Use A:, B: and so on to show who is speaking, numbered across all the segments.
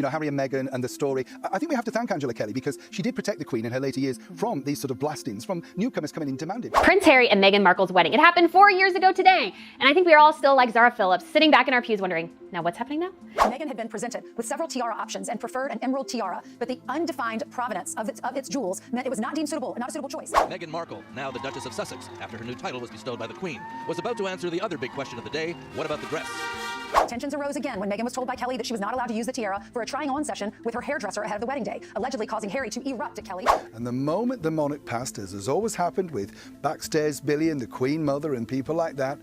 A: Harry and Meghan and the story. I think we have to thank Angela Kelly because she did protect the Queen in her later years from these sort of blastings, from newcomers coming in demanding.
B: Prince Harry and Meghan Markle's wedding. It happened 4 years ago today. And I think we are all still like Zara Phillips, sitting back in our pews wondering, now what's happening now?
C: Meghan had been presented with several tiara options and preferred an emerald tiara, but the undefined provenance of its jewels meant it was not deemed suitable, not a suitable choice.
D: Meghan Markle, now the Duchess of Sussex, after her new title was bestowed by the Queen, was about to answer the other big question of the day: what about the dress?
C: Tensions arose again when Meghan was told by Kelly that she was not allowed to use the tiara for a trying-on session with her hairdresser ahead of the wedding day, allegedly causing Harry to erupt at Kelly.
A: And the moment the monarch passed, as has always happened with backstairs Billy and the Queen Mother and people like that,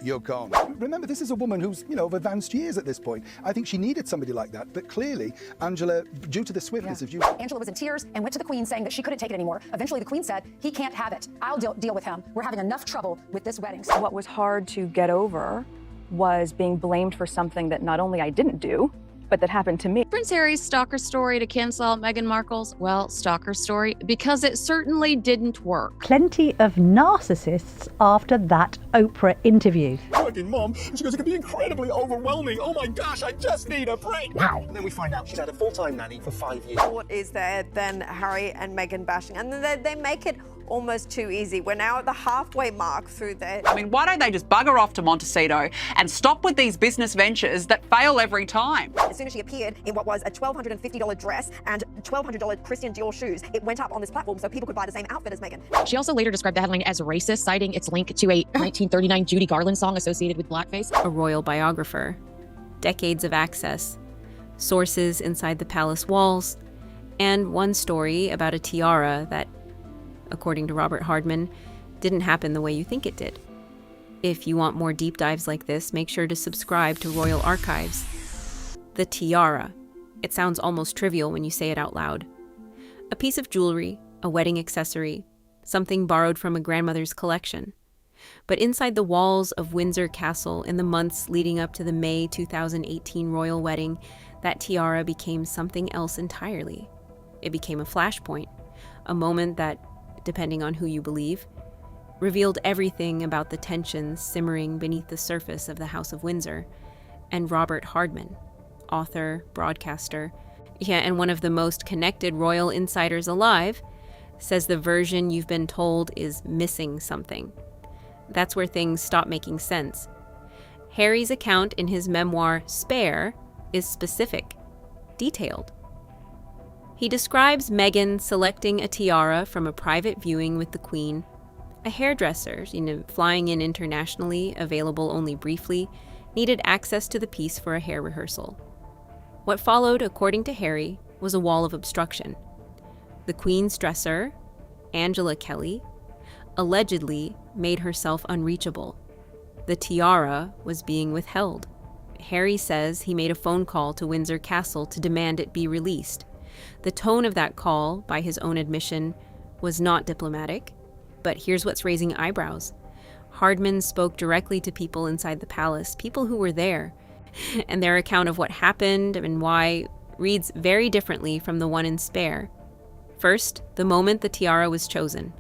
A: you're gone. Remember, this is a woman who's, of advanced years at this point. I think she needed somebody like that, but clearly, Angela, due to the swiftness of you...
C: Angela was in tears and went to the Queen saying that she couldn't take it anymore. Eventually, the Queen said, he can't have it. I'll deal with him. We're having enough trouble with this wedding.
E: What was hard to get over was being blamed for something that not only I didn't do, but that happened to me.
F: Prince Harry's stalker story to cancel out Meghan Markle's, stalker story, because it certainly didn't work.
G: Plenty of narcissists after that Oprah interview.
H: Working mom, she goes, it can be incredibly overwhelming. Oh my gosh, I just need a break. Wow. And then we find out she's had a full-time nanny for 5 years.
I: What is there than Harry and Meghan bashing? And then they make it almost too easy. We're now at the halfway mark through there.
J: I mean, why don't they just bugger off to Montecito and stop with these business ventures that fail every time?
I: As soon as she appeared in what was a $1,250 dress and $1,200 Christian Dior shoes, it went up on this platform so people could buy the same outfit as Meghan.
K: She also later described the headline as racist, citing its link to a 1939 Judy Garland song associated with blackface.
L: A royal biographer, decades of access, sources inside the palace walls, and one story about a tiara that, according to Robert Hardman, didn't happen the way you think it did. If you want more deep dives like this, make sure to subscribe to Royal Archives. The tiara. It sounds almost trivial when you say it out loud. A piece of jewelry, a wedding accessory, something borrowed from a grandmother's collection. But inside the walls of Windsor Castle in the months leading up to the May 2018 royal wedding, that tiara became something else entirely. It became a flashpoint, a moment that, depending on who you believe, revealed everything about the tensions simmering beneath the surface of the House of Windsor, and Robert Hardman, author, broadcaster, and one of the most connected royal insiders alive, says the version you've been told is missing something. That's where things stop making sense. Harry's account in his memoir, Spare, is specific, detailed. He describes Meghan selecting a tiara from a private viewing with the Queen, a hairdresser, flying in internationally, available only briefly, needed access to the piece for a hair rehearsal. What followed, according to Harry, was a wall of obstruction. The Queen's dresser, Angela Kelly, allegedly made herself unreachable. The tiara was being withheld. Harry says he made a phone call to Windsor Castle to demand it be released. The tone of that call, by his own admission, was not diplomatic. But here's what's raising eyebrows. Hardman spoke directly to people inside the palace, people who were there, and their account of what happened and why reads very differently from the one in Spare. First, the moment the tiara was chosen.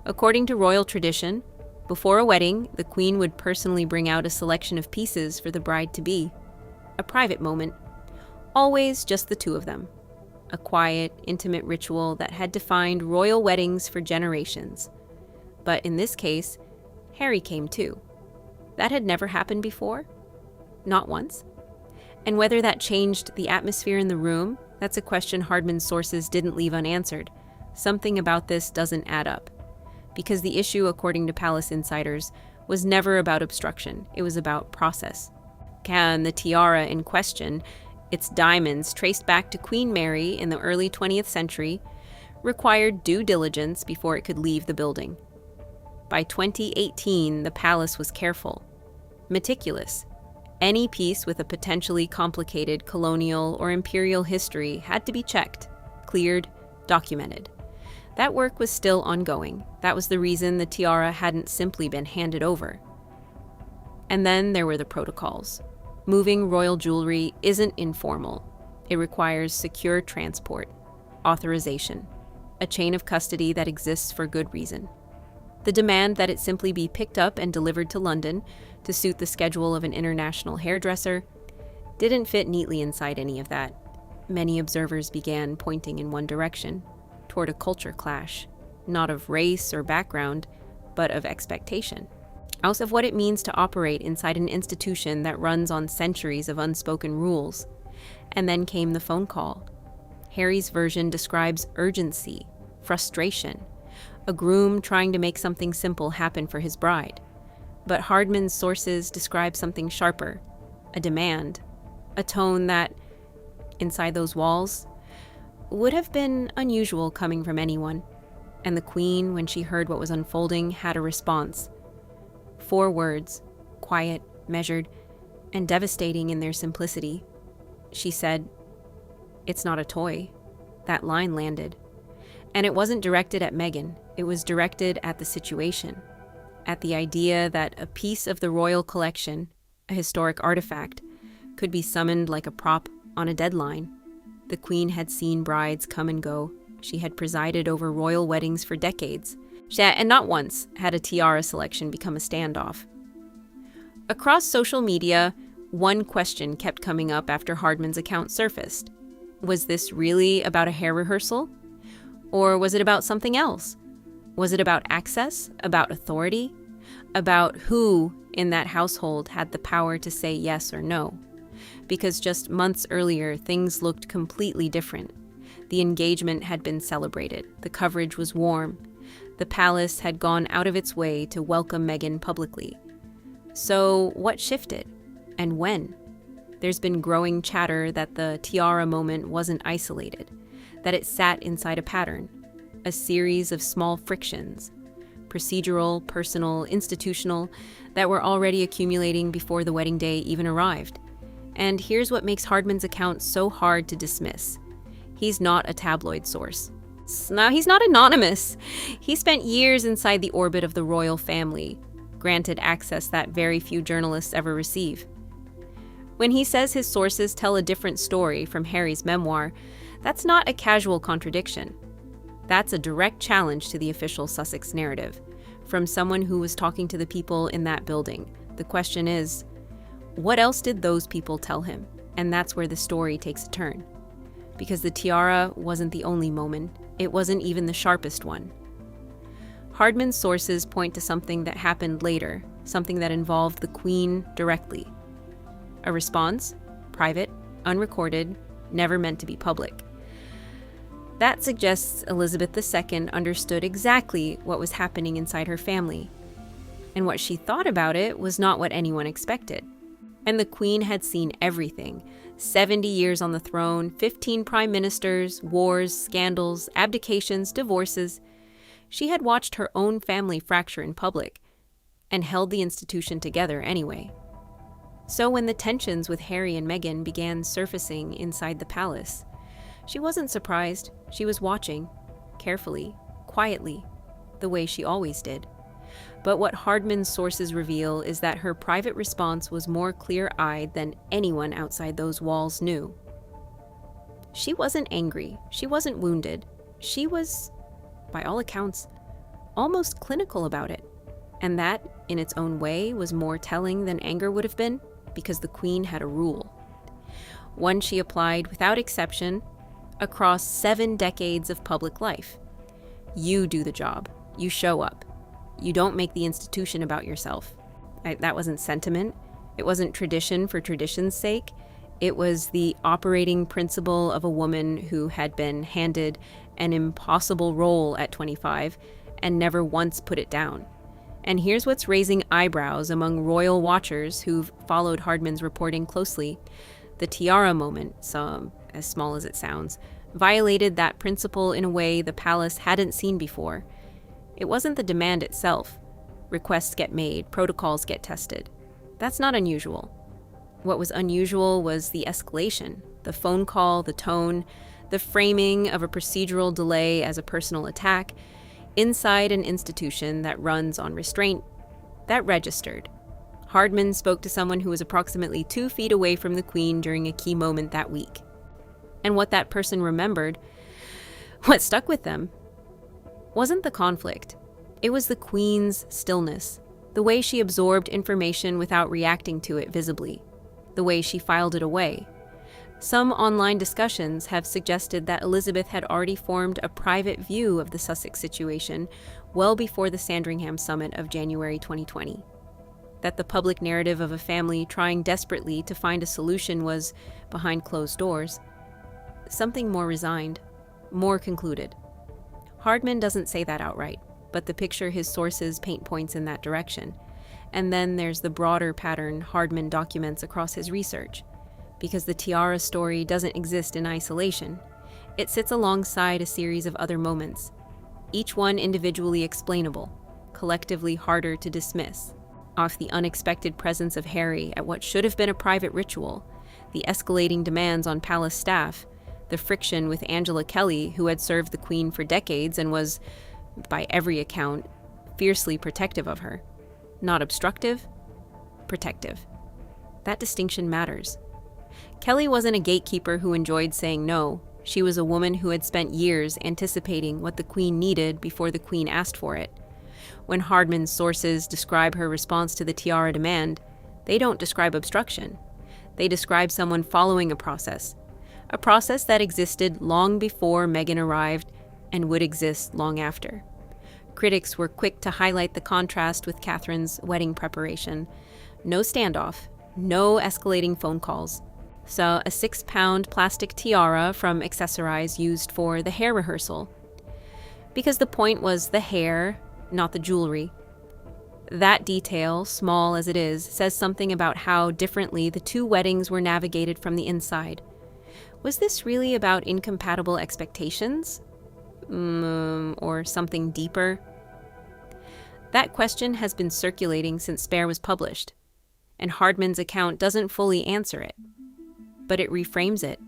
L: According to royal tradition, before a wedding, the Queen would personally bring out a selection of pieces for the bride-to-be. A private moment. Always just the two of them. A quiet, intimate ritual that had defined royal weddings for generations. But in this case, Harry came too. That had never happened before. Not once. And whether that changed the atmosphere in the room, that's a question Hardman's sources didn't leave unanswered. Something about this doesn't add up. Because the issue, according to palace insiders, was never about obstruction. It was about process. Can the tiara in question, its diamonds traced back to Queen Mary in the early 20th century, required due diligence before it could leave the building. By 2018, the palace was careful, meticulous. Any piece with a potentially complicated colonial or imperial history had to be checked, cleared, documented. That work was still ongoing. That was the reason the tiara hadn't simply been handed over. And then there were the protocols. Moving royal jewelry isn't informal. It requires secure transport, authorization, a chain of custody that exists for good reason. The demand that it simply be picked up and delivered to London to suit the schedule of an international hairdresser didn't fit neatly inside any of that. many observers began pointing in one direction, toward a culture clash, not of race or background, but of expectation. Also of what it means to operate inside an institution that runs on centuries of unspoken rules. And then came the phone call. Harry's version describes urgency, frustration, a groom trying to make something simple happen for his bride. But Hardman's sources describe something sharper, a demand, a tone that, inside those walls, would have been unusual coming from anyone. And the Queen, when she heard what was unfolding, had a response. 4 words, quiet, measured, and devastating in their simplicity. She said, "It's not a toy." That line landed. And it wasn't directed at Meghan. It was directed at the situation, at the idea that a piece of the royal collection, a historic artifact, could be summoned like a prop on a deadline. The Queen had seen brides come and go. She had presided over royal weddings for decades. And not once had a tiara selection become a standoff. Across social media, one question kept coming up after Hardman's account surfaced. Was this really about a hair rehearsal? Or was it about something else? Was it about access? About authority? About who in that household had the power to say yes or no? Because just months earlier, things looked completely different. The engagement had been celebrated. The coverage was warm. The palace had gone out of its way to welcome Meghan publicly. So what shifted? And when? There's been growing chatter that the tiara moment wasn't isolated, that it sat inside a pattern, a series of small frictions, procedural, personal, institutional, that were already accumulating before the wedding day even arrived. And here's what makes Hardman's account so hard to dismiss. He's not a tabloid source. Now, he's not anonymous. He spent years inside the orbit of the royal family, granted access that very few journalists ever receive. When he says his sources tell a different story from Harry's memoir, that's not a casual contradiction. That's a direct challenge to the official Sussex narrative, from someone who was talking to the people in that building. The question is, what else did those people tell him? And that's where the story takes a turn. Because the tiara wasn't the only moment. It wasn't even the sharpest one. Hardman's sources point to something that happened later, something that involved the Queen directly. A response, private, unrecorded, never meant to be public. That suggests Elizabeth II understood exactly what was happening inside her family. And what she thought about it was not what anyone expected. And the Queen had seen everything. 70 years on the throne, 15 prime ministers, wars, scandals, abdications, divorces. She had watched her own family fracture in public and held the institution together anyway. So when the tensions with Harry and Meghan began surfacing inside the palace, she wasn't surprised. She was watching, carefully, quietly, the way she always did. But what Hardman's sources reveal is that her private response was more clear-eyed than anyone outside those walls knew. She wasn't angry. She wasn't wounded. She was, by all accounts, almost clinical about it. And that, in its own way, was more telling than anger would have been, because the Queen had a rule. One she applied without exception across 7 decades of public life. You do the job. You show up. You don't make the institution about yourself. That wasn't sentiment. It wasn't tradition for tradition's sake. It was the operating principle of a woman who had been handed an impossible role at 25 and never once put it down. And here's what's raising eyebrows among royal watchers who've followed Hardman's reporting closely. The tiara moment, as small as it sounds, violated that principle in a way the palace hadn't seen before. It wasn't the demand itself. Requests get made, protocols get tested. That's not unusual. What was unusual was the escalation, the phone call, the tone, the framing of a procedural delay as a personal attack inside an institution that runs on restraint. That registered. Hardman spoke to someone who was approximately 2 feet away from the Queen during a key moment that week. And what that person remembered, what stuck with them, wasn't the conflict. It was the Queen's stillness, the way she absorbed information without reacting to it visibly, the way she filed it away. Some online discussions have suggested that Elizabeth had already formed a private view of the Sussex situation well before the Sandringham summit of January 2020. That the public narrative of a family trying desperately to find a solution was behind closed doors. Something more resigned, more concluded. Hardman doesn't say that outright, but the picture his sources paint points in that direction. And then there's the broader pattern Hardman documents across his research. Because the Tiara story doesn't exist in isolation. It sits alongside a series of other moments, each one individually explainable, collectively harder to dismiss. Off the unexpected presence of Harry at what should have been a private ritual, the escalating demands on palace staff, the friction with Angela Kelly, who had served the Queen for decades and was, by every account, fiercely protective of her. Not obstructive, protective. That distinction matters. Kelly wasn't a gatekeeper who enjoyed saying no. She was a woman who had spent years anticipating what the Queen needed before the Queen asked for it. When Hardman's sources describe her response to the Tiara demand, they don't describe obstruction. They describe someone following a process that existed long before Meghan arrived and would exist long after. Critics were quick to highlight the contrast with Catherine's wedding preparation. No standoff, no escalating phone calls. Saw a 6-pound plastic tiara from Accessorize used for the hair rehearsal. Because the point was the hair, not the jewelry. That detail, small as it is, says something about how differently the two weddings were navigated from the inside. Was this really about incompatible expectations? Or something deeper? That question has been circulating since Spare was published, and Hardman's account doesn't fully answer it. But it reframes it.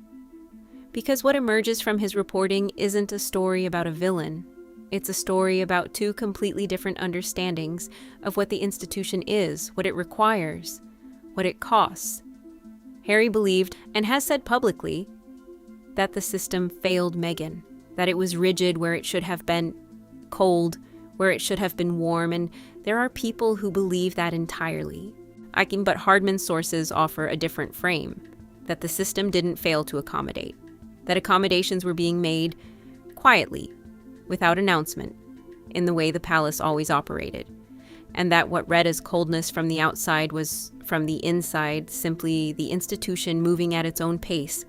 L: Because what emerges from his reporting isn't a story about a villain. It's a story about two completely different understandings of what the institution is, what it requires, what it costs. Harry believed, and has said publicly, that the system failed Meghan, that it was rigid where it should have been cold, where it should have been warm, and there are people who believe that entirely. But Hardman's sources offer a different frame. That the system didn't fail to accommodate, that accommodations were being made quietly, without announcement, in the way the palace always operated, and that what read as coldness from the outside was, from the inside, simply the institution moving at its own pace,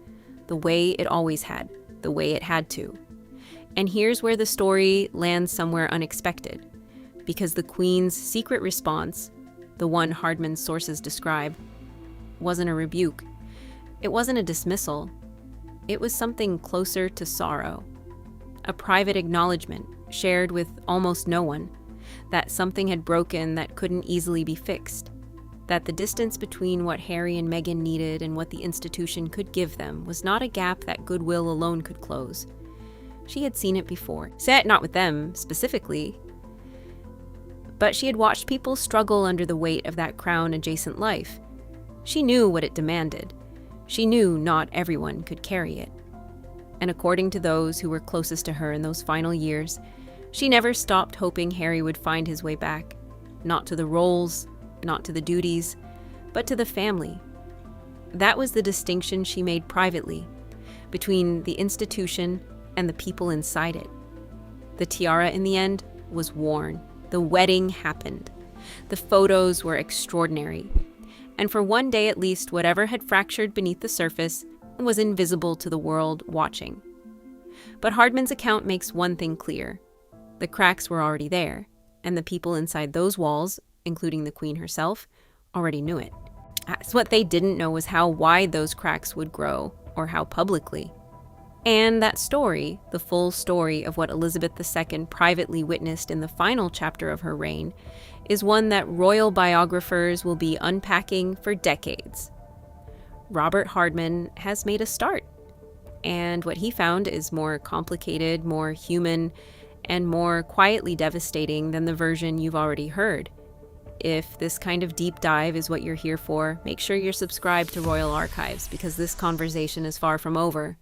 L: the way it always had, the way it had to. And here's where the story lands somewhere unexpected, because the Queen's secret response, the one Hardman's sources describe, wasn't a rebuke. It wasn't a dismissal. It was something closer to sorrow. A private acknowledgement, shared with almost no one, that something had broken that couldn't easily be fixed. That the distance between what Harry and Meghan needed and what the institution could give them was not a gap that goodwill alone could close. She had seen it before. Not with them, specifically. But she had watched people struggle under the weight of that crown-adjacent life. She knew what it demanded. She knew not everyone could carry it. And according to those who were closest to her in those final years, she never stopped hoping Harry would find his way back. Not to the roles, not to the duties, but to the family. That was the distinction she made privately between the institution and the people inside it. The tiara, in the end, was worn. The wedding happened. The photos were extraordinary. And for one day at least, whatever had fractured beneath the surface was invisible to the world watching. But Hardman's account makes one thing clear. The cracks were already there, and the people inside those walls, including the Queen herself, already knew it. What they didn't know was how wide those cracks would grow, or how publicly. And that story, the full story of what Elizabeth II privately witnessed in the final chapter of her reign, is one that royal biographers will be unpacking for decades. Robert Hardman has made a start, and what he found is more complicated, more human, and more quietly devastating than the version you've already heard. If this kind of deep dive is what you're here for, make sure you're subscribed to Royal Archives, because this conversation is far from over.